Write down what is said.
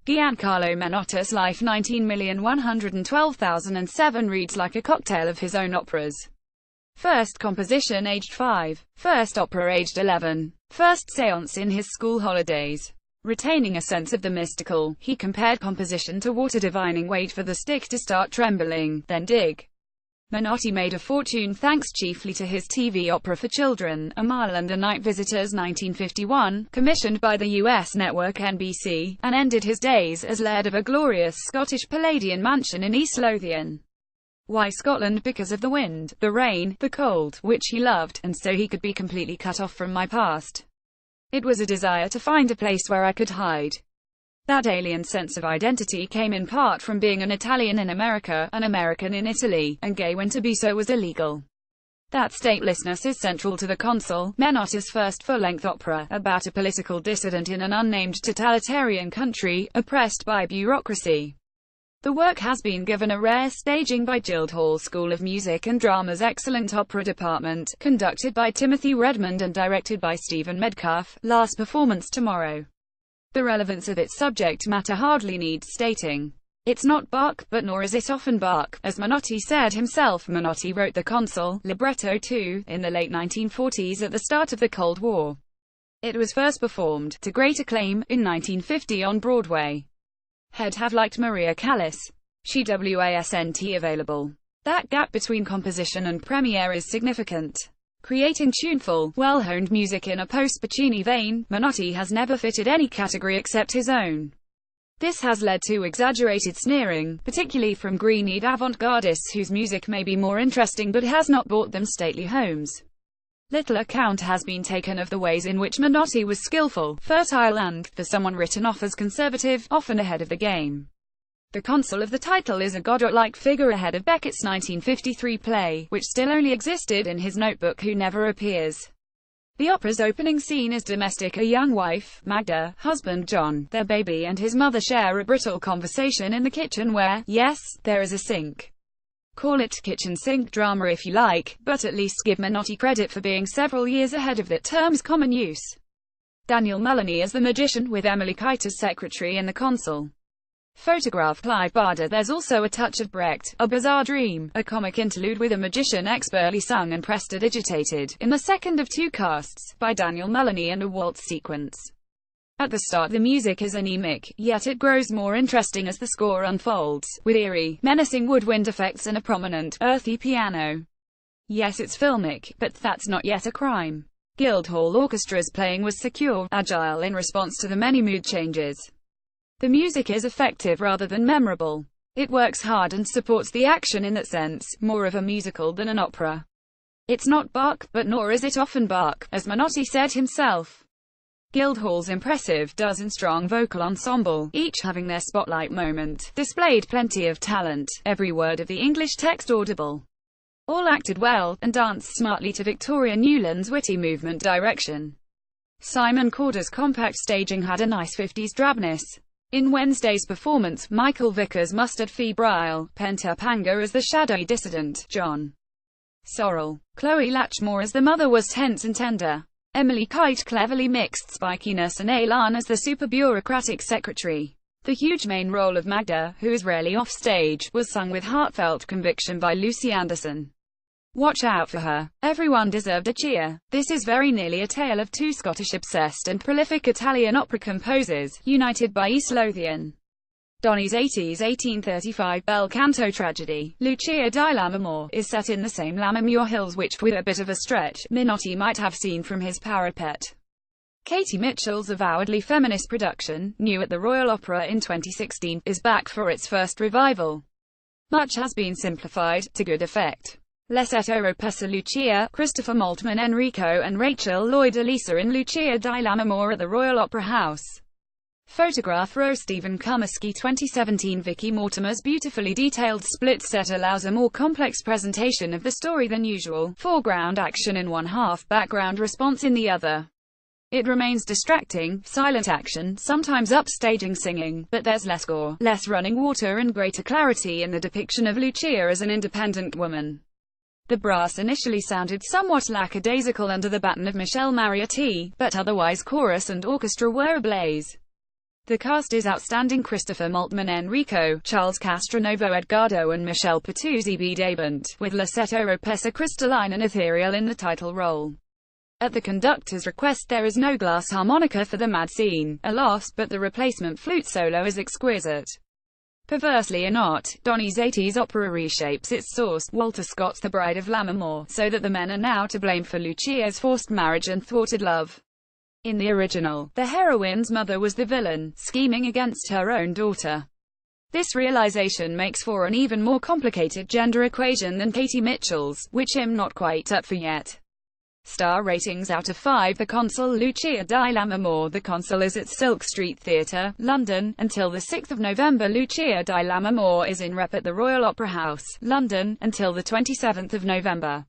Giancarlo Menotti's life 19,112,007 reads like a cocktail of his own operas. First composition aged 5, first opera aged 11, first séance in his school holidays. Retaining a sense of the mystical, he compared composition to water, divining wait for the stick to start trembling, then dig. Menotti made a fortune thanks chiefly to his TV opera for children, A Mile and a Night Visitors 1951, commissioned by the US network NBC, and ended his days as laird of a glorious Scottish Palladian mansion in East Lothian. Why Scotland? Because of the wind, the rain, the cold, which he loved, and so he could be completely cut off from my past. It was a desire to find a place where I could hide. That alien sense of identity came in part from being an Italian in America, an American in Italy, and gay when to be so was illegal. That statelessness is central to The Consul, Menotti's first full-length opera, about a political dissident in an unnamed totalitarian country, oppressed by bureaucracy. The work has been given a rare staging by Guildhall School of Music and Drama's excellent opera department, conducted by Timothy Redmond and directed by Stephen Medcalf. Last performance tomorrow. The relevance of its subject matter hardly needs stating. It's not Bach, but nor is it often Bach, as Menotti said himself. Menotti wrote The Consul, libretto too, in the late 1940s at the start of the Cold War. It was first performed, to great acclaim, in 1950 on Broadway. He'd have liked Maria Callas. She wasn't available. That gap between composition and premiere is significant. Creating tuneful, well-honed music in a post-Puccini vein, Menotti has never fitted any category except his own. This has led to exaggerated sneering, particularly from green-eyed avant-gardists whose music may be more interesting but has not bought them stately homes. Little account has been taken of the ways in which Menotti was skillful, fertile and, for someone written off as conservative, often ahead of the game. The Consul of the title is a Godot-like figure ahead of Beckett's 1953 play, which still only existed in his notebook, who never appears. The opera's opening scene is domestic. A young wife, Magda, husband John, their baby and his mother share a brittle conversation in the kitchen where, yes, there is a sink. Call it kitchen sink drama if you like, but at least give Menotti credit for being several years ahead of that term's common use. Daniel Mullany as the magician, with Emily Kite as secretary in The Consul. Photograph Clive Barder. There's also a touch of Brecht, A Bizarre Dream, a comic interlude with a magician expertly sung and prestidigitated, in the second of two casts, by Daniel Mullany, and a waltz sequence. At the start the music is anemic, yet it grows more interesting as the score unfolds, with eerie, menacing woodwind effects and a prominent, earthy piano. Yes, it's filmic, but that's not yet a crime. Guildhall Orchestra's playing was secure, agile in response to the many mood changes. The music is effective rather than memorable. It works hard and supports the action in that sense, more of a musical than an opera. It's not Bach, but nor is it often Bach, as Menotti said himself. Guildhall's impressive dozen-strong vocal ensemble, each having their spotlight moment, displayed plenty of talent, every word of the English text audible. All acted well, and danced smartly to Victoria Newland's witty movement direction. Simon Corder's compact staging had a nice 50s drabness. In Wednesday's performance, Michael Vickers mustered febrile, pent-up anger as the shadowy dissident, John Sorrell. Chloe Latchmore as the mother was tense and tender. Emily Kite cleverly mixed spikiness and élan as the super-bureaucratic secretary. The huge main role of Magda, who is rarely off-stage, was sung with heartfelt conviction by Lucy Anderson. Watch out for her. Everyone deserved a cheer. This is very nearly a tale of two Scottish-obsessed and prolific Italian opera composers, united by East Lothian. Donizetti's 1835 bel canto tragedy, Lucia di Lammermoor, is set in the same Lammermoor hills which, with a bit of a stretch, Menotti might have seen from his parapet. Katie Mitchell's avowedly feminist production, new at the Royal Opera in 2016, is back for its first revival. Much has been simplified, to good effect. L'essetto Ropessa Lucia, Christopher Maltman Enrico and Rachel Lloyd Elisa in Lucia di Lammermoor at the Royal Opera House. Photograph Row Stephen Kumersky 2017. Vicky Mortimer's beautifully detailed split set allows a more complex presentation of the story than usual, foreground action in one half, background response in the other. It remains distracting, silent action, sometimes upstaging singing, but there's less gore, less running water and greater clarity in the depiction of Lucia as an independent woman. The brass initially sounded somewhat lackadaisical under the baton of Michelle Mariotti, but otherwise chorus and orchestra were ablaze. The cast is outstanding: Christopher Maltman, Enrico, Charles Castronovo, Edgardo and Michelle Patuzzi Bedabant, with Lassetto Ropessa crystalline and ethereal in the title role. At the conductor's request there is no glass harmonica for the mad scene, a loss, but the replacement flute solo is exquisite. Perversely or not, Donizetti's opera reshapes its source, Walter Scott's The Bride of Lammermoor, so that the men are now to blame for Lucia's forced marriage and thwarted love. In the original, the heroine's mother was the villain, scheming against her own daughter. This realization makes for an even more complicated gender equation than Katie Mitchell's, which I'm not quite up for yet. Star ratings out of 5. The Consul, Lucia di Lammermoor. The Consul is at Silk Street Theatre, London, until the 6th of November. Lucia di Lammermoor is in rep at the Royal Opera House, London, until the 27th of November.